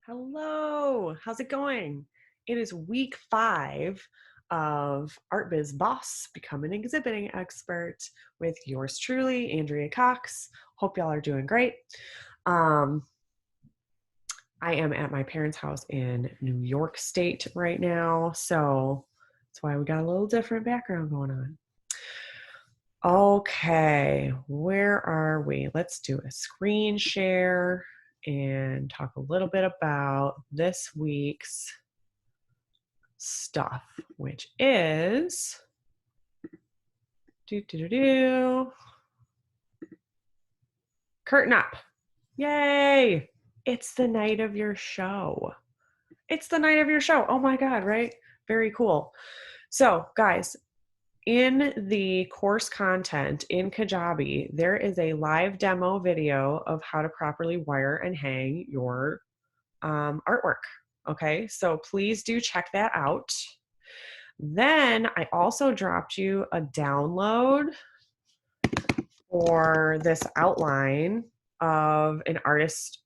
Hello, how's it going? It is week 5 of Art Biz Boss, Become an Exhibiting Expert with yours truly, Andrea Cox. Hope y'all are doing great. Um, I am at my parents' house in New York State right now, so that's why we got a little different background going on. Okay, where are we? Let's do a screen share and talk a little bit about this week's stuff, which is curtain up. Yay! It's the night of your show. It's the night of your show. Oh my God, right? Very cool. So, guys, in the course content in Kajabi, there is a live demo video of how to properly wire and hang your artwork. Okay, so please do check that out. Then I also dropped you a download for this outline of an artist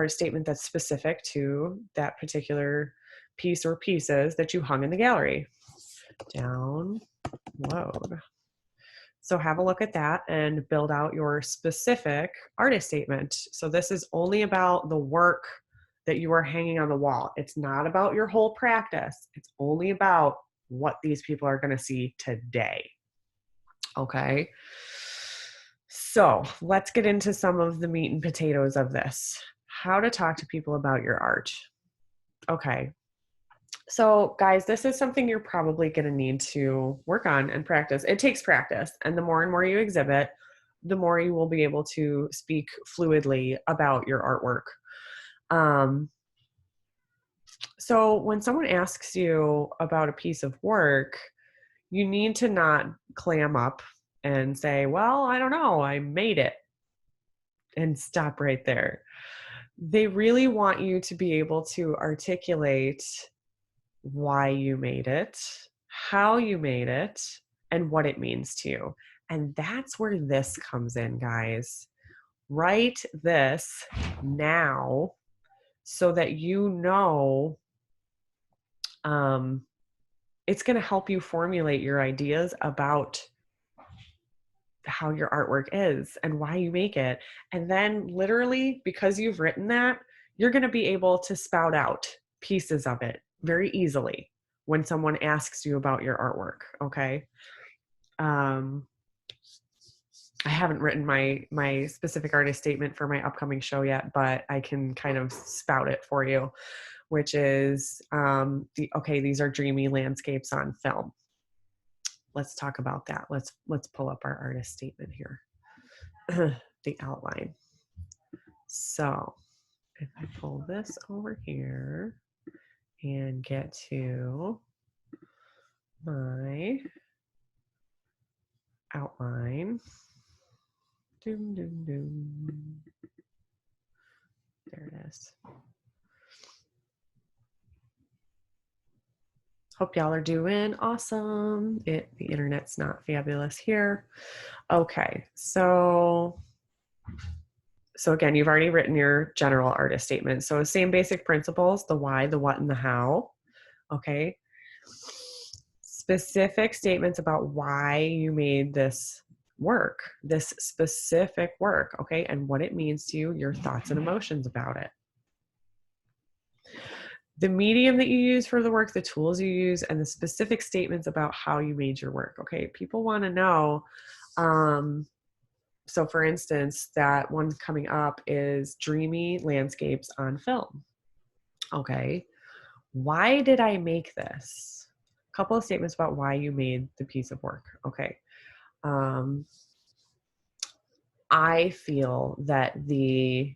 statement that's specific to that particular piece or pieces that you hung in the gallery. Download. So have a look at that and build out your specific artist statement. So this is only about the work that you are hanging on the wall. It's not about your whole practice. It's only about what these people are going to see today. Okay. So let's get into some of the meat and potatoes of this. How to talk to people about your art. Okay. So guys, this is something you're probably going to need to work on and practice. It takes practice. And the more and more you exhibit, the more you will be able to speak fluidly about your artwork. So when someone asks you about a piece of work, you need to not clam up and say, well, I don't know, I made it, and stop right there. They really want you to be able to articulate why you made it, how you made it, and what it means to you. And that's where this comes in, guys. Write this now so that you know it's going to help you formulate your ideas about how your artwork is and why you make it. And then literally, because you've written that, you're going to be able to spout out pieces of it very easily when someone asks you about your artwork. Okay. I haven't written my specific artist statement for my upcoming show yet, but I can kind of spout it for you, which is these are dreamy landscapes on film. Let's talk about that. Let's pull up our artist statement here. The outline. So if I pull this over here and get to my outline. Doom, doom, doom. There it is. Hope y'all are doing awesome. The internet's not fabulous here. Okay, so again, you've already written your general artist statement. So same basic principles, the why, the what, and the how. Okay. Specific statements about why you made this work, this specific work, okay, and what it means to you, your thoughts and emotions about it. The medium that you use for the work, the tools you use, and the specific statements about how you made your work, okay? People want to know, so for instance, that one coming up is dreamy landscapes on film. Okay, why did I make this? A couple of statements about why you made the piece of work. Okay. I feel that the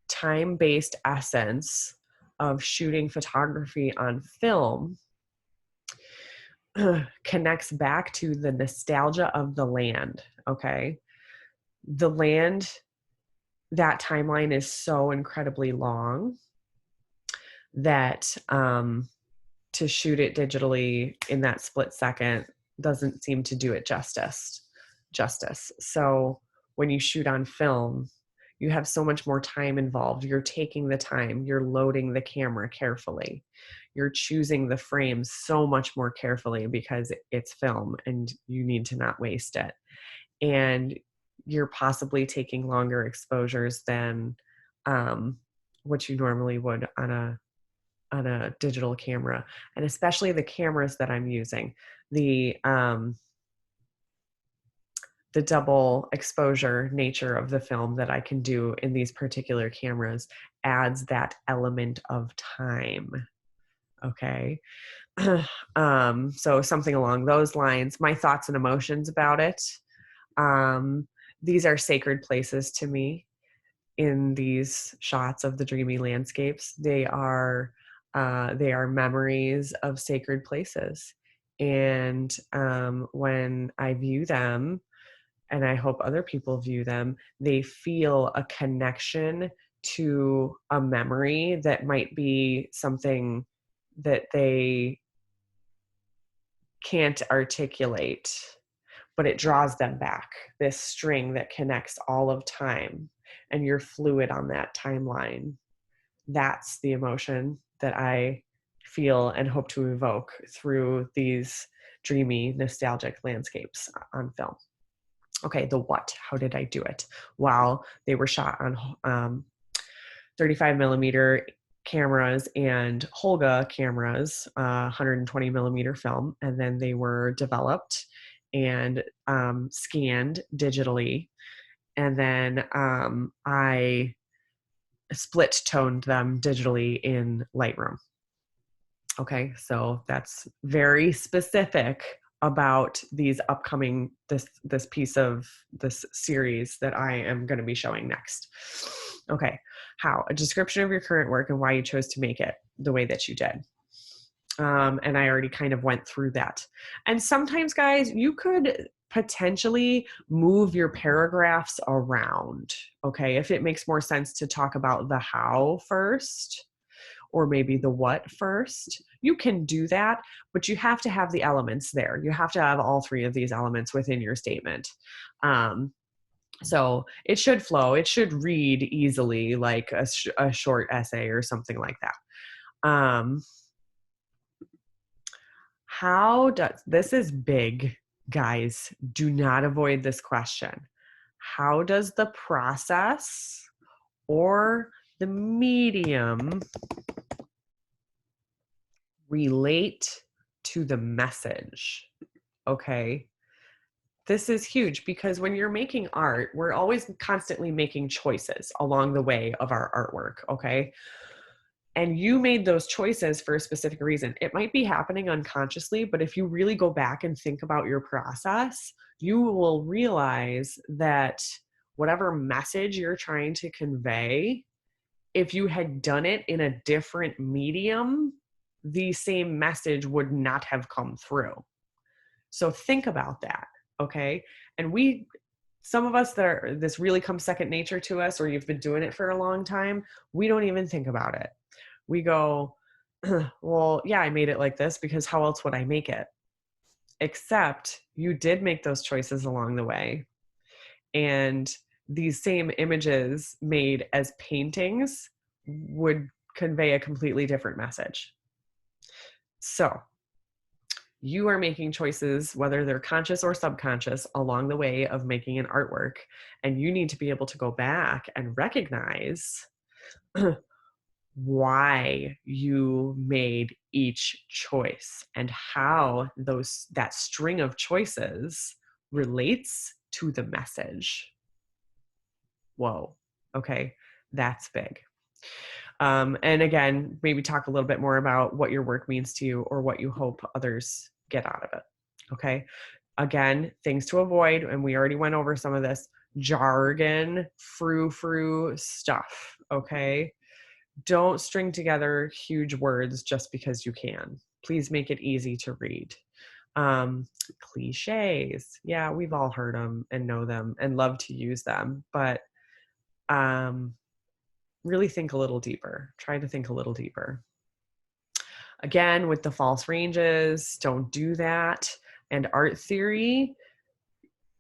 time-based essence of shooting photography on film connects back to the nostalgia of the land. Okay. The land, that timeline is so incredibly long that to shoot it digitally in that split second doesn't seem to do it justice. So when you shoot on film, You have so much more time involved. You're taking the time, you're loading the camera carefully. You're choosing the frames so much more carefully because it's film and you need to not waste it. And you're possibly taking longer exposures than what you normally would on a digital camera. And especially the cameras that I'm using, the double exposure nature of the film that I can do in these particular cameras adds that element of time. Okay. So something along those lines, my thoughts and emotions about it. These are sacred places to me in these shots of the dreamy landscapes. They are memories of sacred places. And when I view them, and I hope other people view them, they feel a connection to a memory that might be something that they can't articulate, but it draws them back, this string that connects all of time, and you're fluid on that timeline. That's the emotion that I feel and hope to evoke through these dreamy, nostalgic landscapes on film. Okay, the what? How did I do it? Well, they were shot on 35 millimeter cameras and Holga cameras, 120 millimeter film, and then they were developed and scanned digitally. And then I split toned them digitally in Lightroom. Okay, so that's very specific about these upcoming, this piece of this series that I am going to be showing next. Okay, how? A description of your current work and why you chose to make it the way that you did. And I already kind of went through that. And sometimes, guys, you could potentially move your paragraphs around, okay? If it makes more sense to talk about the how first, or maybe the what first, you can do that, but you have to have the elements there. You have to have all three of these elements within your statement. So it should flow. It should read easily, like a short essay or something like that. How does, this is big, guys. Do not avoid this question. How does the process or the medium relate to the message? Okay. This is huge because when you're making art, we're always constantly making choices along the way of our artwork. Okay. And you made those choices for a specific reason. It might be happening unconsciously, but if you really go back and think about your process, you will realize that whatever message you're trying to convey, if you had done it in a different medium, the same message would not have come through. So think about that, okay? And some of us that are, this really comes second nature to us, or you've been doing it for a long time, we don't even think about it. We go, well, yeah, I made it like this because how else would I make it? Except you did make those choices along the way. And these same images made as paintings would convey a completely different message. So you are making choices, whether they're conscious or subconscious, along the way of making an artwork. And you need to be able to go back and recognize why you made each choice and how that string of choices relates to the message. Whoa. Okay. That's big. And again, maybe talk a little bit more about what your work means to you or what you hope others get out of it. Okay. Again, things to avoid, and we already went over some of this: jargon, frou-frou stuff. Okay. Don't string together huge words just because you can. Please make it easy to read. Cliches. Yeah, we've all heard them and know them and love to use them, but really think a little deeper. Try to think a little deeper. Again, with the false ranges, don't do that. And art theory,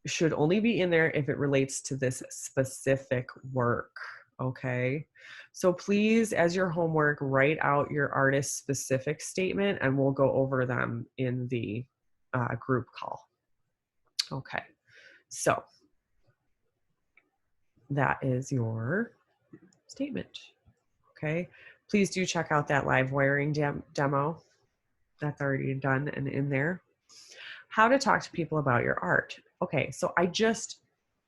should only be in there if it relates to this specific work. Okay. So please, as your homework, write out your artist specific statement and we'll go over them in the group call. Okay. So that is your statement. Okay. Please do check out that live wiring demo. That's already done and in there. How to talk to people about your art. Okay, so I just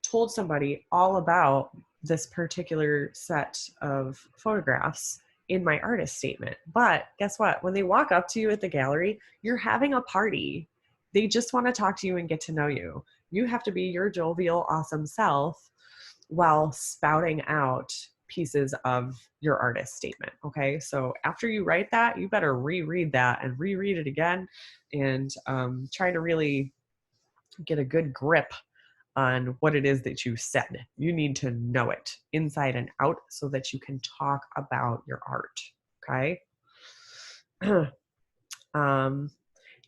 told somebody all about this particular set of photographs in my artist statement. But guess what? When they walk up to you at the gallery, you're having a party. They just want to talk to you and get to know you. You have to be your jovial, awesome self while spouting out pieces of your artist statement. Okay, so after you write that, you better reread that and reread it again and try to really get a good grip on what it is that you said. You need to know it inside and out so that you can talk about your art. Okay.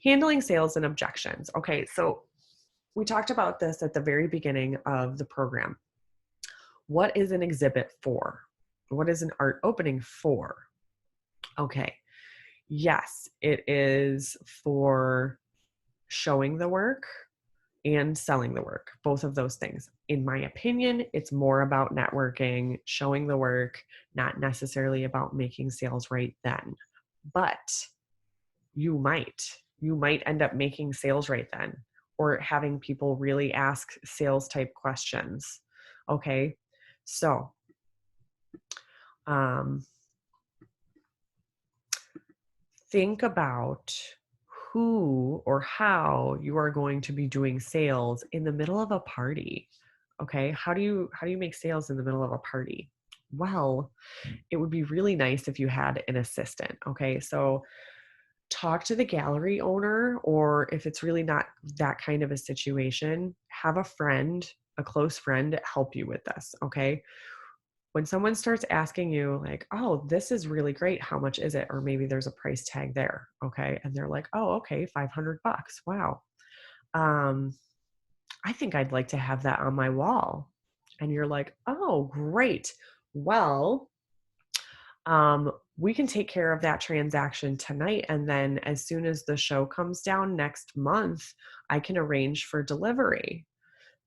Handling sales and objections. Okay, so we talked about this at the very beginning of the program. What is an exhibit for? What is an art opening for? Okay, yes, it is for showing the work and selling the work, both of those things. In my opinion, it's more about networking, showing the work, not necessarily about making sales right then. But you might end up making sales right then or having people really ask sales type questions. Okay, so think about who or how you are going to be doing sales in the middle of a party. Okay, how do you make sales in the middle of a party? Well, it would be really nice if you had an assistant. Okay, so talk to the gallery owner, or if it's really not that kind of a situation, have a friend, a close friend, help you with this. Okay, when someone starts asking you like, oh, this is really great, how much is it? Or maybe there's a price tag there. Okay, and they're like, oh, okay, $500. Wow. I think I'd like to have that on my wall. And you're like, oh, great. Well, we can take care of that transaction tonight. And then as soon as the show comes down next month, I can arrange for delivery.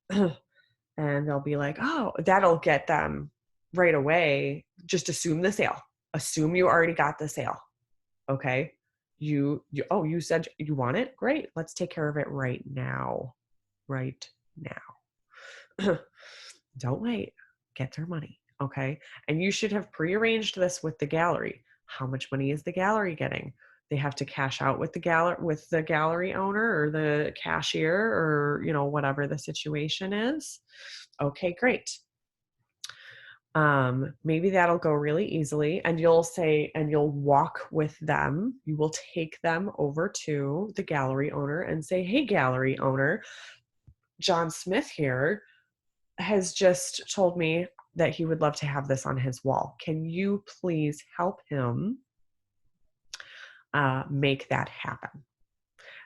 And they'll be like, oh, that'll get them right away. Just assume the sale. Assume you already got the sale. Okay. You said you want it? Great. Let's take care of it right now. Right now. Don't wait. Get their money. Okay. And you should have prearranged this with the gallery. How much money is the gallery getting? They have to cash out with the gallery owner or the cashier or, whatever the situation is. Okay, great. Maybe that'll go really easily and you'll walk with them. You will take them over to the gallery owner and say, hey, gallery owner, John Smith here has just told me that he would love to have this on his wall. Can you please help him make that happen?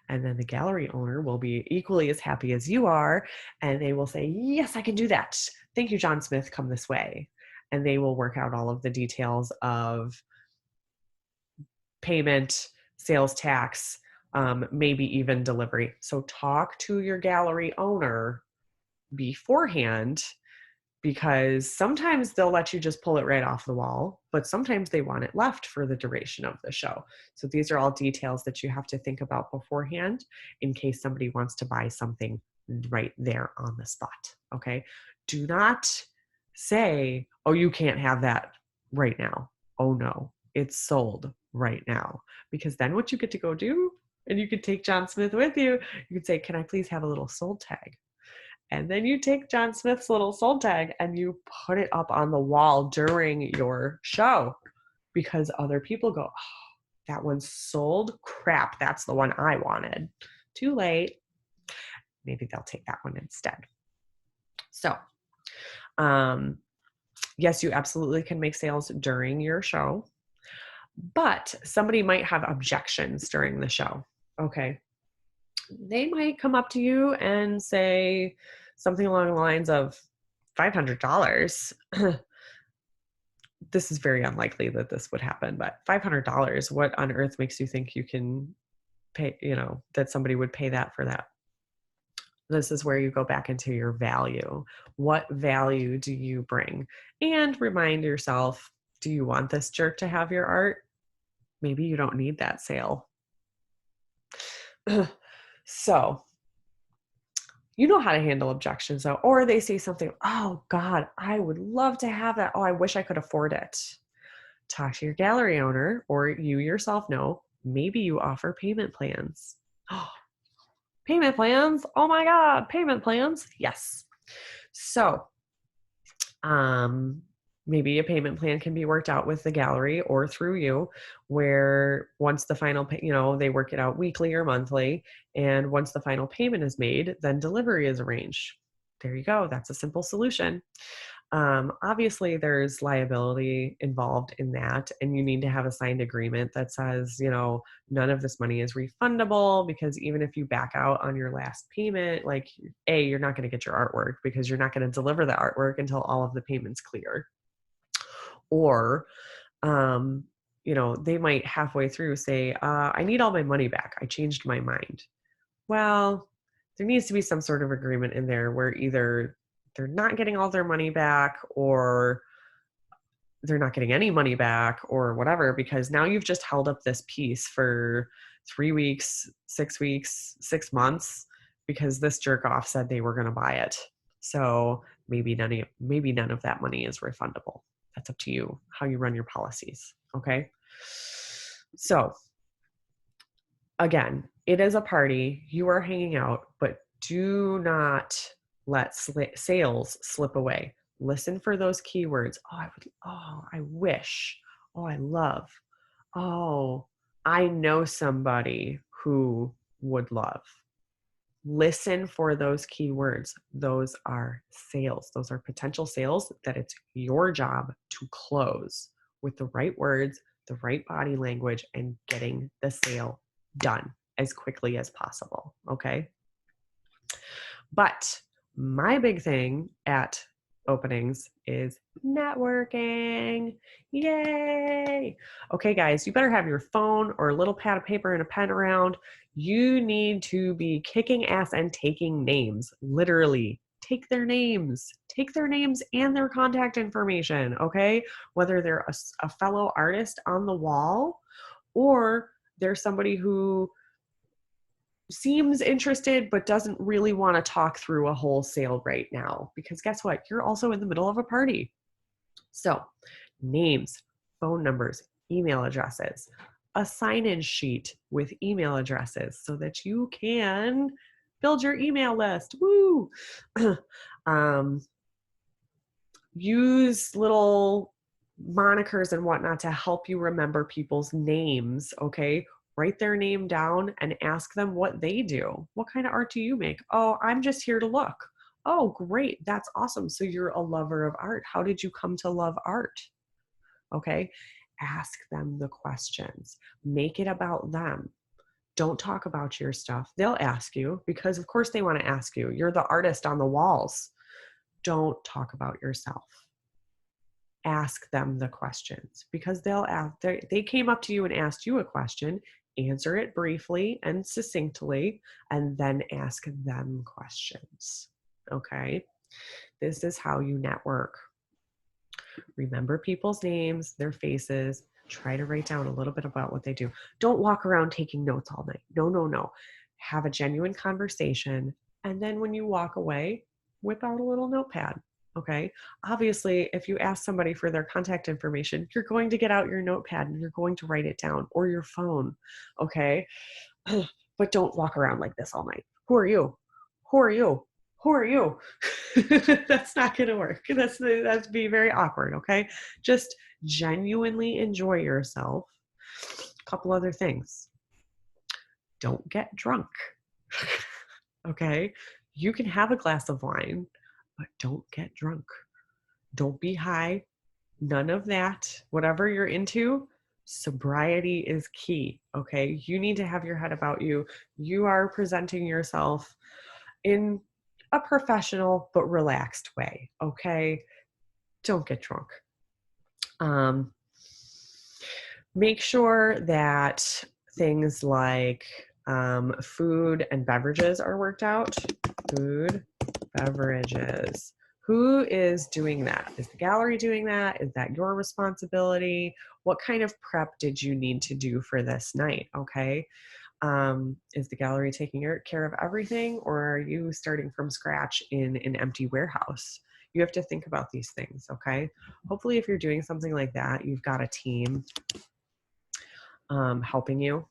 And then the gallery owner will be equally as happy as you are. And they will say, yes, I can do that. Thank you, John Smith, come this way. And they will work out all of the details of payment, sales tax, maybe even delivery. So talk to your gallery owner beforehand, because sometimes they'll let you just pull it right off the wall, but sometimes they want it left for the duration of the show. So these are all details that you have to think about beforehand in case somebody wants to buy something right there on the spot. Okay. Do not say, oh, you can't have that right now. Oh no, it's sold right now. Because then what you get to go do, and you could take John Smith with you, you could say, can I please have a little sold tag? And then you take John Smith's little sold tag and you put it up on the wall during your show, because other people go, oh, that one's sold? Crap, that's the one I wanted. Too late. Maybe they'll take that one instead. So, yes, you absolutely can make sales during your show, but somebody might have objections during the show. Okay. They might come up to you and say, something along the lines of $500. This is very unlikely that this would happen, but $500, what on earth makes you think you can pay, that somebody would pay that for that? This is where you go back into your value. What value do you bring? And remind yourself, do you want this jerk to have your art? Maybe you don't need that sale. So, you know how to handle objections though, or they say something, oh God, I would love to have that. Oh, I wish I could afford it. Talk to your gallery owner, or you yourself know, maybe you offer payment plans. Payment plans? Oh my God, payment plans. Yes. So, maybe a payment plan can be worked out with the gallery or through you, where once the final, they work it out weekly or monthly. And once the final payment is made, then delivery is arranged. There you go. That's a simple solution. Obviously there's liability involved in that, and you need to have a signed agreement that says, none of this money is refundable, because even if you back out on your last payment, like you're not going to get your artwork because you're not going to deliver the artwork until all of the payments clear. Or, they might halfway through say, I need all my money back. I changed my mind. Well, there needs to be some sort of agreement in there where either they're not getting all their money back, or they're not getting any money back, or whatever, because now you've just held up this piece for 3 weeks, 6 weeks, 6 months, because this jerk off said they were going to buy it. So maybe none of that money is refundable. That's up to you, how you run your policies. Okay. So again, it is a party. You are hanging out, but do not let sales slip away. Listen for those keywords. I wish. Oh, I love. Oh, I know somebody who would love. Listen for those keywords. Those are sales. Those are potential sales that it's your job to close with the right words, the right body language, and getting the sale done as quickly as possible. Okay. But my big thing at openings is networking. Yay. Okay, guys, you better have your phone or a little pad of paper and a pen around. You need to be kicking ass and taking names. Literally, take their names. Take their names and their contact information, okay? Whether they're a fellow artist on the wall, or they're somebody who seems interested but doesn't really want to talk through a wholesale right now, because guess what? You're also in the middle of a party. So names, phone numbers, email addresses, a sign-in sheet with email addresses so that you can build your email list. Woo! Use little monikers and whatnot to help you remember people's names, okay? Write their name down and ask them what they do. What kind of art do you make? Oh, I'm just here to look. Oh, great. That's awesome. So you're a lover of art. How did you come to love art? Okay. Ask them the questions. Make it about them. Don't talk about your stuff. They'll ask you because, of course, they want to ask you. You're the artist on the walls. Don't talk about yourself. Ask them the questions, because they came up to you and asked you a question. Answer it briefly and succinctly, and then ask them questions. Okay. This is how you network. Remember people's names, their faces. Try to write down a little bit about what they do. Don't walk around taking notes all night. No. Have a genuine conversation. And then when you walk away, whip out a little notepad. Okay. Obviously, if you ask somebody for their contact information, you're going to get out your notepad and you're going to write it down, or your phone. Okay. But don't walk around like this all night. Who are you? Who are you? Who are you? That's not going to work. That's be very awkward. Okay. Just genuinely enjoy yourself. A couple other things. Don't get drunk. Okay. You can have a glass of wine, but don't get drunk. Don't be high. None of that. Whatever you're into, sobriety is key. Okay. You need to have your head about you. You are presenting yourself in a professional but relaxed way, okay? Don't get drunk. Um, Make sure that things like food and beverages are worked out. Food, beverages. Who is doing that? Is the gallery doing that? Is that your responsibility? What kind of prep did you need to do for this night? Okay. Is the gallery taking care of everything, or are you starting from scratch in an empty warehouse? You have to think about these things. Okay. Hopefully, if you're doing something like that, you've got a team helping you.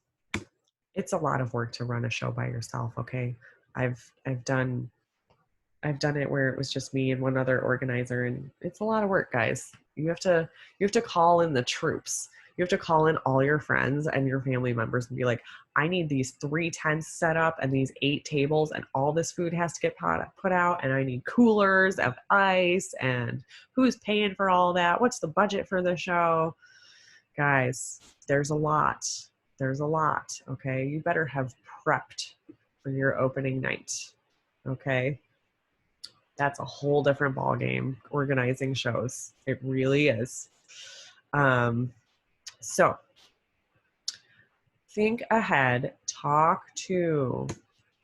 It's a lot of work to run a show by yourself. Okay. I've done it where it was just me and one other organizer, and it's a lot of work, guys. You have to call in the troops. You have to call in all your friends and your family members and be like, I need these 3 tents set up and these 8 tables, and all this food has to get put out, and I need coolers of ice, and who's paying for all that? What's the budget for the show? Guys, there's a lot. There's a lot. Okay. You better have prepped for your opening night. Okay. That's a whole different ball game, organizing shows. It really is. So think ahead,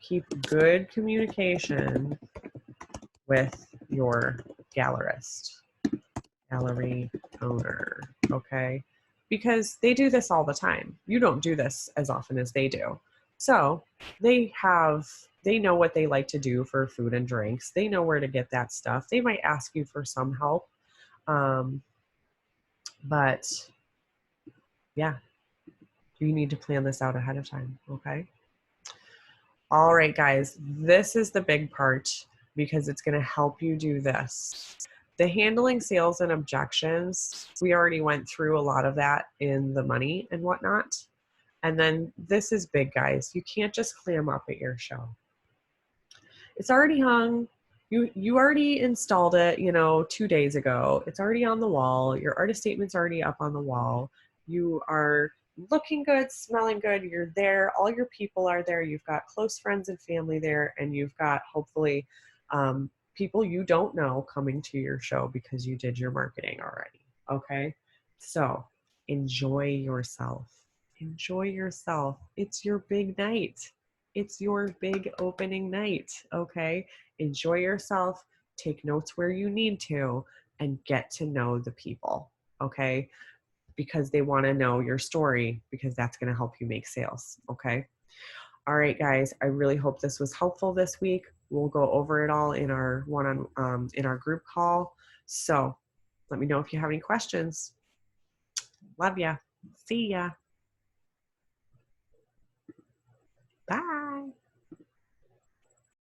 keep good communication with your gallery owner, okay? Because they do this all the time. You don't do this as often as they do. So they know what they like to do for food and drinks. They know where to get that stuff. They might ask you for some help. But yeah, you need to plan this out ahead of time, okay? All right, guys, this is the big part because it's going to help you do this. The handling sales and objections, we already went through a lot of that in the money and whatnot. And then this is big, guys. You can't just clam up at your show. It's already hung. You already installed it, 2 days ago. It's already on the wall. Your artist statement's already up on the wall. You are looking good, smelling good. You're there. All your people are there. You've got close friends and family there, and you've got hopefully people you don't know coming to your show because you did your marketing already. Okay, so enjoy yourself. Enjoy yourself. It's your big night. It's your big opening night. Okay, enjoy yourself. Take notes where you need to, and get to know the people. Okay, because they want to know your story, because that's going to help you make sales. Okay. All right, guys, I really hope this was helpful this week. We'll go over it all in our in our group call. So let me know if you have any questions. Love ya. See ya.